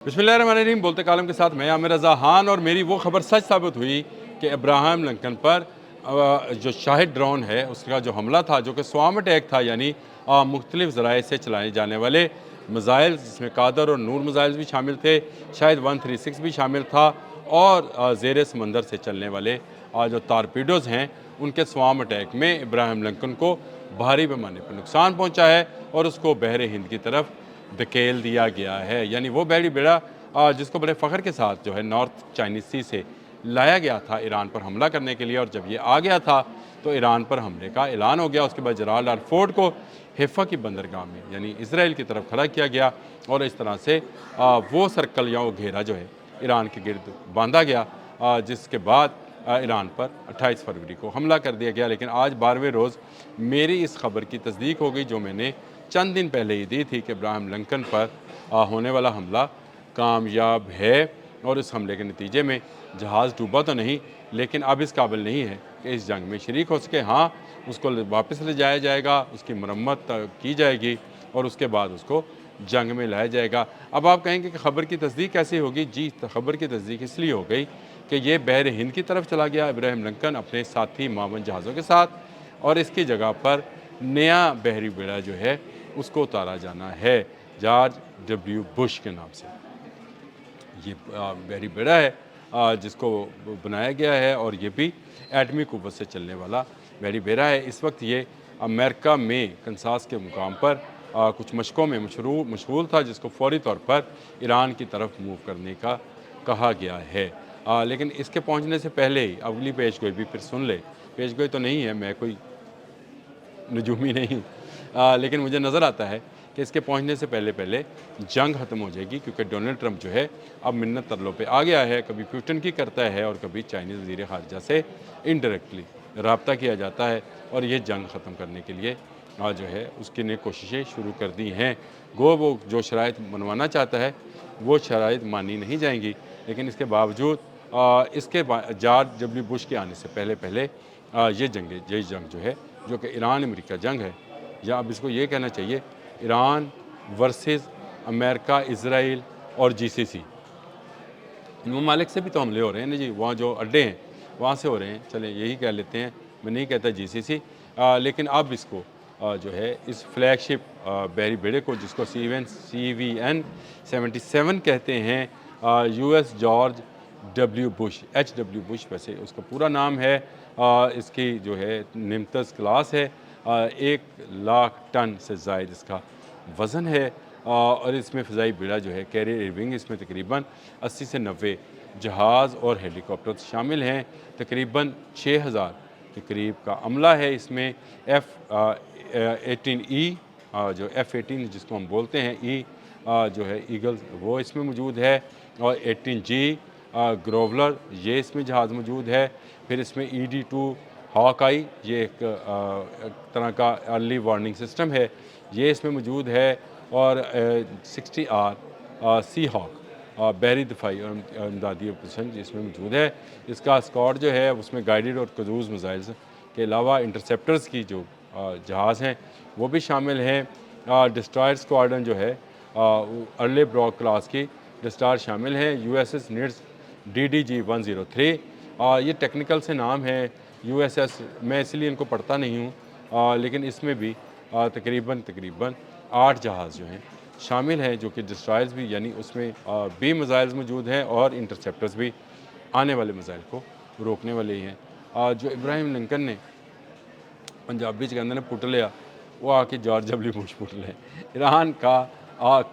बिस्मिल्लाहिर्रहमानिर्रहीम। बोलते कालम के साथ मैं आमिर रज़ा खान और मेरी वो खबर सच साबित हुई कि अब्राहम लिंकन पर जो शाहिद ड्रोन है उसका जो हमला था, जो कि स्वाम अटैक था, यानी मुख्तलिफ़ ज़राए से चलाए जाने वाले मिज़ाइल, जिसमें कादर और नूर मिज़ाइल भी शामिल थे, शायद 136 भी शामिल था, और ज़ेर समंदर से चलने वाले जो टारपीडोज़ हैं, उनके स्वाम अटैक में अब्राहम लिंकन को भारी पैमाने पर नुकसान पहुँचा है और उसको बहर हिंद की तरफ धकेल दिया गया है। यानी वो बहरी बेड़ा जिसको बड़े फ़ख्र के साथ जो है नॉर्थ चाइनीज़ सी से लाया गया था ईरान पर हमला करने के लिए, और जब ये आ गया था तो ईरान पर हमले का ऐलान हो गया। उसके बाद जलाल और फोर्ड को हैफा की बंदरगाह में यानी इसराइल की तरफ खड़ा किया गया, और इस तरह से वो सर्कल या वो घेरा जो है ईरान के गिर्द बांधा गया, जिसके बाद ईरान पर 28 फरवरी को हमला कर दिया गया। लेकिन आज 12वें रोज़ मेरी इस खबर की तस्दीक हो गई जो मैंने चंद दिन पहले ही दी थी कि अब्राहम लिंकन पर होने वाला हमला कामयाब है, और इस हमले के नतीजे में जहाज़ डूबा तो नहीं, लेकिन अब इस काबिल नहीं है कि इस जंग में शरीक हो सके। हाँ, उसको वापस ले जाया जाएगा, उसकी मरम्मत की जाएगी और उसके बाद उसको जंग में लाया जाएगा। अब आप कहेंगे कि ख़बर की तस्दीक कैसे होगी? जी, ख़बर की तस्दीक इसलिए हो गई कि ये बहर हिंद की तरफ चला गया अब्राहम लिंकन अपने साथी मावन जहाज़ों के साथ, और इसकी जगह पर नया बहरी बेड़ा जो है उसको उतारा जाना है जॉर्ज डब्ल्यू बुश के नाम से। ये बहरी बेड़ा है जिसको बनाया गया है, और ये भी एटमी क़ुव्वत से चलने वाला बहरी बेड़ा है। इस वक्त ये अमेरिका में कंसास के मुकाम पर कुछ मशकों में मशगूल था, जिसको फौरी तौर पर ईरान की तरफ मूव करने का कहा गया है। लेकिन इसके पहुंचने से पहले ही अगली पेशगोई भी फिर सुन ले। पेशगोई तो नहीं है, मैं कोई नजूमी नहीं हूँ, लेकिन मुझे नज़र आता है कि इसके पहुंचने से पहले पहले जंग ख़त्म हो जाएगी, क्योंकि डोनाल्ड ट्रंप जो है अब मिन्नत तरलों पे आ गया है। कभी प्यूटन की करता है और कभी चाइनीज़ वज़ीर ख़ारजा से इनडायरेक्टली रब्ता किया जाता है, और ये जंग ख़त्म करने के लिए जो है उसकी ने कोशिशें शुरू कर दी हैं। गो वो जो शराइत बनवाना चाहता है वो शराइत मानी नहीं जाएंगी, लेकिन इसके बावजूद जॉर्ज डब्ल्यू बुश के आने से पहले पहले ये जंग जो है, जो कि ईरान अमेरिका जंग है, या अब इसको ये कहना चाहिए ईरान वर्सेस अमेरिका, इसराइल और जीसीसी, इन ममालिक से भी तो हमले हो रहे हैं ना जी। वहाँ जो अड्डे हैं वहाँ से हो रहे हैं, चलें यही कह लेते हैं, मैं नहीं कहता जीसीसी। लेकिन अब इसको जो है इस फ्लैगशिप बहरी बेड़े को, जिसको CVN 77 कहते हैं, US George W Bush, HW Bush वैसे उसका पूरा नाम है, इसकी जो है निम्तज़ क्लास है, 1 लाख टन से ज़ायद इसका वज़न है, और इसमें फ़िज़ाई बेड़ा जो है कैरियर एयरविंग, इसमें तकरीबन 80 से 90 जहाज़ और हेलीकॉप्टर शामिल हैं। तकरीबन 6000 के करीब का अमला है इसमें। F-18E जो F-18 जिसको हम बोलते हैं ई जो है ईगल, वो इसमें मौजूद है, और 18G ग्रोवलर ये इसमें जहाज़ मौजूद है। फिर इसमें ED-2 हॉक-आई, ये एक तरह का अर्ली वार्निंग सिस्टम है, ये इसमें मौजूद है, और 60R सी हॉक बहरी दिफाई और इमदादी ऑपरेशन जिसमें मौजूद है। इसका स्क्वाड जो है उसमें गाइडेड और क्रूज़ मिसाइल्स के अलावा इंटरसेप्टर्स की जो जहाज़ हैं वो भी शामिल हैं। डिस्ट्रॉयर स्क्वाड्रन जो है अर्ले ब्रॉक क्लास की डिस्ट्रॉयर शामिल हैं। USS निट्स DDG 103, ये टेक्निकल से नाम है USS, मैं इसलिए इनको पढ़ता नहीं हूँ, लेकिन इसमें भी तकरीबन 8 जहाज़ जो हैं शामिल हैं, जो कि डिस्ट्रॉयर्स भी, यानी उसमें भी मिसाइल्स मौजूद हैं और इंटरसेप्टर्स भी आने वाले मिसाइल को रोकने वाले ही हैं। जो इब्राहिम लिंकन ने पंजाबी च कहते हैं पुट लिया, वो आके जॉर्ज डब्ल्यू बुश पुट ले। ईरान का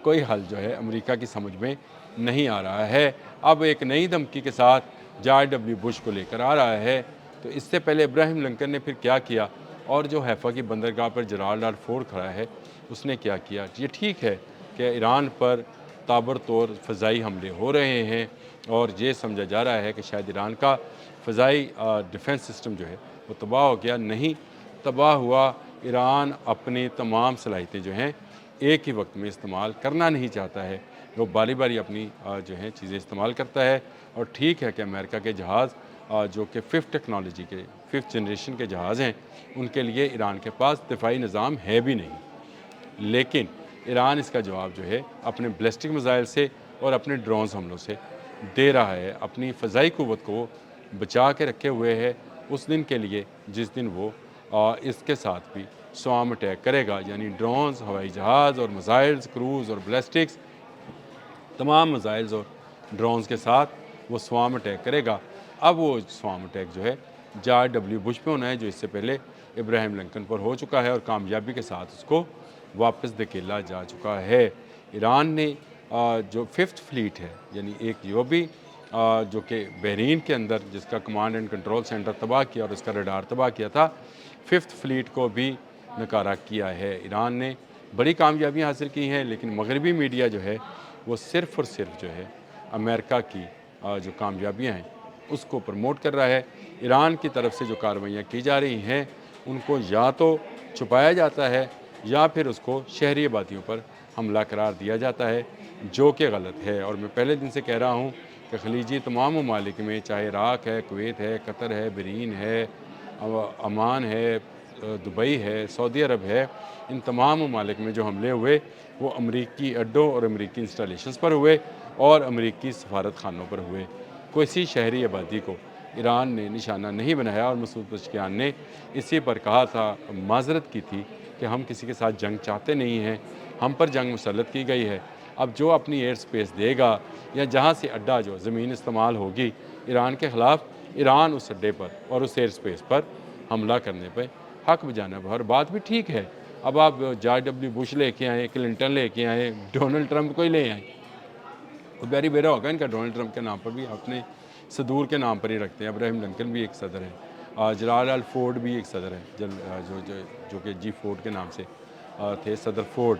कोई हल जो है अमेरिका की समझ में नहीं आ रहा है। अब एक नई धमकी के साथ जॉर्ज डब्ल्यू बुश को लेकर आ रहा है। तो इससे पहले इब्राहिम लिंकन ने फिर क्या किया, और जो हैफा की बंदरगाह पर जलाल और फोर्ड खड़ा है उसने क्या किया? ये ठीक है कि ईरान पर ताबड़तोड़ फ़ज़ाई हमले हो रहे हैं, और ये समझा जा रहा है कि शायद ईरान का फ़ज़ाई डिफेंस सिस्टम जो है वो तबाह हो गया। नहीं तबाह हुआ, ईरान अपनी तमाम सलाहियतें जो हैं एक ही वक्त में इस्तेमाल करना नहीं चाहता है, वो बारी बारी अपनी जो है चीज़ें इस्तेमाल करता है। और ठीक है कि अमेरिका के जहाज़ जो कि 5th टेक्नोलॉजी के 5th जनरेशन के जहाज़ हैं, उनके लिए ईरान के पास दिफाई निज़ाम है भी नहीं, लेकिन ईरान इसका जवाब जो है अपने बैलिस्टिक मिसाइल से اور اپنے ڈرونز حملوں سے دے رہا ہے، اپنی فضائی قوت کو بچا کے رکھے ہوئے ہے اس دن کے لیے جس دن وہ اس کے ساتھ بھی سوام اٹیک کرے گا، یعنی ڈرونز، ہوائی جہاز اور میزائلز، کروز اور بیلسٹکس، تمام میزائلز اور ڈرونز کے ساتھ وہ سوام اٹیک کرے گا۔ اب وہ سوام اٹیک جو ہے جارج ڈبلیو بش پہ ہونا ہے، جو اس سے پہلے ابراہیم لنکن پر ہو چکا ہے اور کامیابی کے ساتھ اس کو واپس دھکیلا جا چکا ہے۔ ایران نے جو 5th فلیٹ ہے، یعنی ایک یہ بھی جو کہ بحرین کے اندر جس کا کمانڈ اینڈ کنٹرول سینٹر تباہ کیا اور اس کا ریڈار تباہ کیا تھا، 5th فلیٹ کو بھی نکارہ کیا ہے۔ ایران نے بڑی کامیابیاں حاصل کی ہیں، لیکن مغربی میڈیا جو ہے وہ صرف اور صرف جو ہے امریکہ کی جو کامیابیاں ہیں اس کو پروموٹ کر رہا ہے۔ ایران کی طرف سے جو کارروائیاں کی جا رہی ہیں ان کو یا تو چھپایا جاتا ہے یا پھر اس کو شہری آبادیوں پر حملہ قرار دیا جاتا ہے، جو کہ غلط ہے۔ اور میں پہلے دن سے کہہ رہا ہوں کہ خلیجی تمام ممالک میں، چاہے عراق ہے، کویت ہے، قطر ہے، بحرین ہے، عمان ہے، دبئی ہے، سعودی عرب ہے، ان تمام ممالک میں جو حملے ہوئے وہ امریکی اڈوں اور امریکی انسٹالیشنز پر ہوئے اور امریکی سفارت خانوں پر ہوئے۔ کسی شہری آبادی کو ایران نے نشانہ نہیں بنایا، اور مسعود پزشکیان نے اسی پر کہا تھا، معذرت کی تھی کہ ہم کسی کے ساتھ جنگ چاہتے نہیں ہیں، ہم پر جنگ مسلط کی گئی ہے۔ اب جو اپنی ایئر سپیس دے گا یا جہاں سے اڈا جو زمین استعمال ہوگی ایران کے خلاف، ایران اس اڈے پر اور اس ایئر سپیس پر حملہ کرنے پہ حق بجانب ہے۔ اور بات بھی ٹھیک ہے، اب آپ جارج ڈبلیو بش لے کے آئیں، کلنٹن لے کے آئیں، ڈونلڈ ٹرمپ کو ہی لے آئیں، وہ بیری بیرا ہوگا ان کا ڈونلڈ ٹرمپ کے نام پر بھی اپنے صدور کے نام پر ہی رکھتے ہیں۔ ابراہیم لنکن بھی ایک صدر ہے، جرالڈ فورڈ بھی ایک صدر ہے، جو کہ جی فورڈ کے نام سے تھے، صدر فورڈ،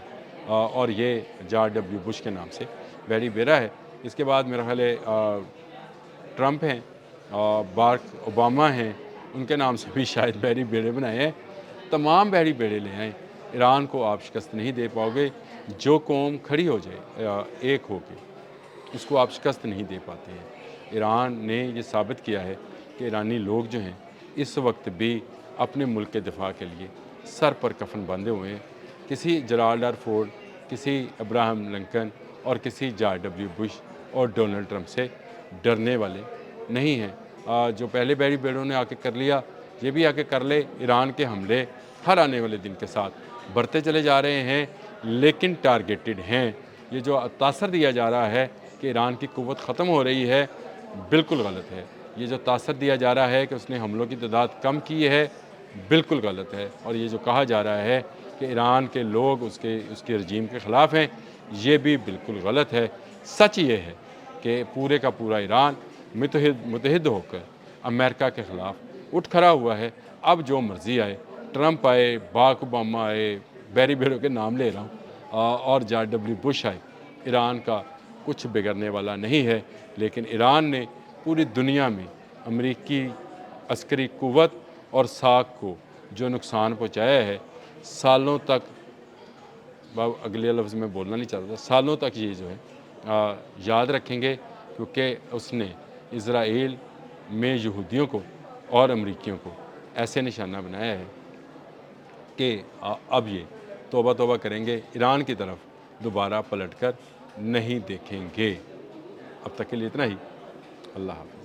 اور یہ جارج ڈبلیو بش کے نام سے بیری بیرا ہے۔ اس کے بعد میرا خیال ہے ٹرمپ ہیں، بارک اوباما ہیں، ان کے نام سے بھی شاید بیری بیڑے بنائے ہیں۔ تمام بیری بیڑے لے آئیں، ایران کو آپ شکست نہیں دے پاؤ گے۔ جو قوم کھڑی ہو جائے ایک ہو کے، اس کو آپ شکست نہیں دے پاتے ہیں۔ ایران نے یہ ثابت کیا ہے کہ ایرانی لوگ جو ہیں اس وقت بھی اپنے ملک کے دفاع کے لیے سر پر کفن باندھے ہوئے ہیں۔ کسی جرالڈ فورڈ، کسی ابراہم لنکن اور کسی جارج ڈبلیو بش اور ڈونلڈ ٹرمپ سے ڈرنے والے نہیں ہیں۔ جو پہلے بیری بیڑوں نے آ کے کر لیا، یہ بھی آ کے کر لے۔ ایران کے حملے ہر آنے والے دن کے ساتھ بڑھتے چلے جا رہے ہیں، لیکن ٹارگیٹڈ ہیں۔ یہ جو تاثر دیا جا رہا ہے کہ ایران کی قوت ختم ہو رہی ہے، بالکل غلط ہے۔ یہ جو تاثر دیا جا رہا ہے کہ اس نے حملوں کی تعداد کم کی ہے، بالکل غلط ہے۔ اور یہ جو کہا جا رہا ہے کہ ایران کے لوگ اس کے رجیم کے خلاف ہیں، یہ بھی بالکل غلط ہے۔ سچ یہ ہے کہ پورے کا پورا ایران متحد ہو کر امریکہ کے خلاف اٹھ کھڑا ہوا ہے۔ اب جو مرضی آئے، ٹرمپ آئے، باراک اوباما آئے، بیری بیڑوں کے نام لے رہا ہوں، اور جارج ڈبلیو بش آئے، ایران کا کچھ بگڑنے والا نہیں ہے۔ لیکن ایران نے پوری دنیا میں امریکی عسکری قوت اور ساکھ کو جو نقصان پہنچایا ہے، سالوں تک، اگلے لفظ میں بولنا نہیں چاہتا، سالوں تک یہ جو ہے یاد رکھیں گے، کیونکہ اس نے اسرائیل میں یہودیوں کو اور امریکیوں کو ایسے نشانہ بنایا ہے کہ اب یہ توبہ توبہ کریں گے، ایران کی طرف دوبارہ پلٹ کر نہیں دیکھیں گے۔ اب تک کے لیے اتنا ہی، اللہ حافظ۔